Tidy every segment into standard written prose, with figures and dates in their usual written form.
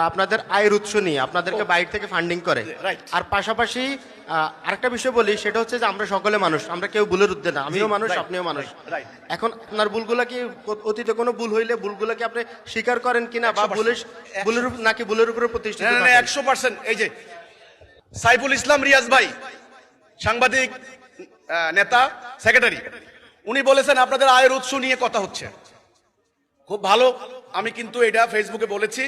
আপনাদের আয়ের উৎস নিয়ে আপনাদেরকে বাইরে থেকে ফান্ডিং করে। আর পাশাপাশি আরেকটা বিষয় বলি, সেটা হচ্ছে যে আমরা সকলে মানুষ, আমরা কেউ ভুলের ঊর্ধ্বে না, আমিও মানুষ আপনিও মানুষ। এখন আপনার ভুলগুলা কি অতীতে কোনো ভুল হইলে ভুলগুলা কি আপনি স্বীকার করেন কিনা, বা ভুলের নাকি ভুলের উপরে প্রতিষ্ঠিত? 100%। এই যে সাইফুল ইসলাম রিয়াজ ভাই, সাংবাদিক নেতা, সেক্রেটারি, উনি বলেছেন আপনাদের আয়ের উৎস নিয়ে কথা হচ্ছে, খুব ভালো। আমি কিন্তু এটা ফেসবুকে বলেছি,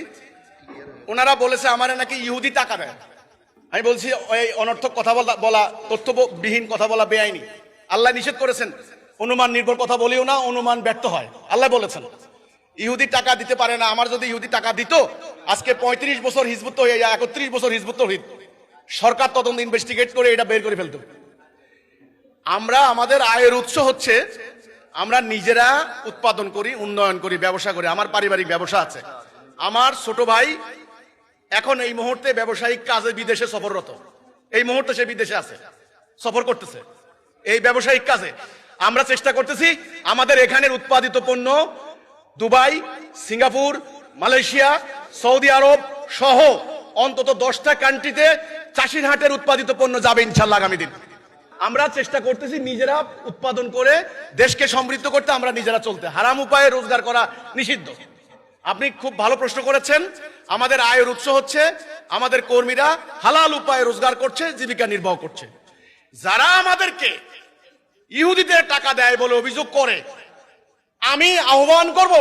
ওনারা বলেছে আমার নাকি ইহুদি টাকা দেয়। আমি বলছি ওই অনর্থক কথা বলা, তথ্যবিহীন কথা বলা বেআইনি। আল্লাহ নিষেধ করেছেন অনুমান নির্ভর কথা বলিও না, অনুমান ব্যর্থ হয়, আল্লাহ বলেছেন। ইহুদি টাকা দিতে পারে না। আমার যদি ইহুদি টাকা দিত, আজকে 35 বছর হিজবুত তৌহিদ, 31 বছর হিজবুত তৌহিদ, সরকার তদন্ত ইনভেস্টিগেট করে এটা বের করে ফেলত। আমরা আমাদের আয়ের উৎস হচ্ছে আমরা নিজেরা উৎপাদন করি, উন্নয়ন করি, ব্যবসা করি। আমার পারিবারিক ব্যবসা আছে। আমার ছোট ভাই এখন এই মুহূর্তে ব্যবসায়িক কাজে বিদেশে সফররত, এই মুহূর্তে সে বিদেশে আছে, সফর করতেছে এই ব্যবসায়িক কাজে। আমরা চেষ্টা করতেছি আমাদের এখানের উৎপাদিত পণ্য দুবাই, সিঙ্গাপুর, মালয়েশিয়া, সৌদি আরব সহ অন্তত 10টা কান্ট্রিতে চাষির হাটের উৎপাদিত পণ্য যাবে ইনশাআল্লাহ আগামী দিন। আমরা চেষ্টা করতেছি নিজেরা উৎপাদন করে দেশকে সমৃদ্ধ করতে, আমরা নিজেরা চলতে। হারাম উপায়ে রোজগার করা নিষিদ্ধ। আপনি খুব ভালো প্রশ্ন করেছেন। আমাদের আয়ের উৎস হচ্ছে আমাদের কর্মীরা হালাল উপায়ে রোজগার করছে, জীবিকা নির্বাহ করছে। যারা আমাদেরকে ইহুদিদের টাকা দেয় বলে অভিযোগ করে, আমি আহ্বান করব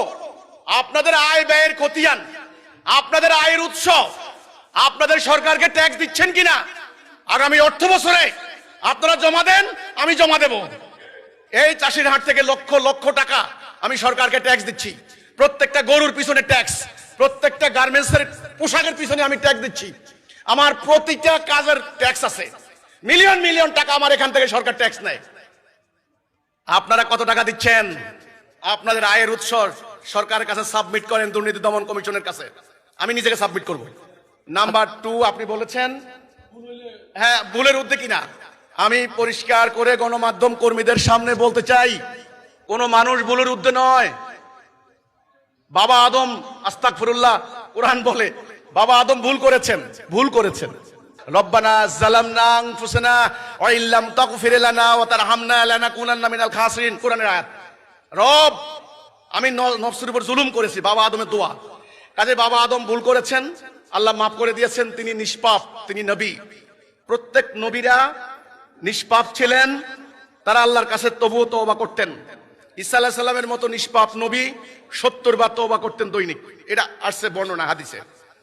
আপনাদের আয় ব্যয়ের খতিয়ান, আপনাদের আয়ের উৎস, আপনাদের সরকারকে ট্যাক্স দিচ্ছেন কিনা আগামী অর্থ বছরে আপনারা জমা দেন, আমি জমা দেব। এই চাষির হাট থেকে লক্ষ লক্ষ টাকা আমি সরকারকে ট্যাক্স দিচ্ছি। প্রত্যেকটা গরুর পিছনে ট্যাক্স, প্রত্যেকটা গার্মেন্টসের পোশাকের পিছনে আমি ট্যাক্স দিচ্ছি। আমার প্রতিটা কাজের ট্যাক্স আছে। মিলিয়ন মিলিয়ন টাকা আমার এখান থেকে সরকার ট্যাক্স নেয়। আপনারা কত টাকা দিচ্ছেন? আপনাদের আয়ের উৎস সরকারের কাছে সাবমিট করেন, দুর্নীতি দমন কমিশনের কাছে। আমি নিজেকে সাবমিট করব। নাম্বার 2, আপনি বলেছেন হ্যাঁ ভুলের ঊর্ধ্বে কিনা। আমি পরিষ্কার করে গণমাধ্যম কর্মীদের সামনে বলতে চাই, কোন মানুষ ভুলের ঊর্ধ্বে নয়। বাবা আদম, আস্তাগফিরুল্লাহ, কোরআন বলে বাবা আদম ভুল করেছেন। রব্বানা যালামনা আনফুসানা ওয়া ইল্লাম তাগফির লানা ওয়া তারহামনা লানাকুনান্না মিনাল খাসিরিন, কোরআনের আয়াত। রব, আমি নফসের উপর জুলুম করেছি, বাবা আদমের দোয়া। কাজে বাবা আদম ভুল করেছেন, আল্লাহ মাফ করে দিয়েছেন। তিনি নিষ্পাপ, তিনি নবী। প্রত্যেক নবীরা নিষ্পাপ ছিলেন, তারা আল্লাহর কাছে তবুও তওবা করতেন। ঈসা আলাইহিস সালামের মতো নিষ্পাপ নবী 70 বার তওবা করতেন দৈনিক। এটা আসছে বর্ণনা হাদিসে।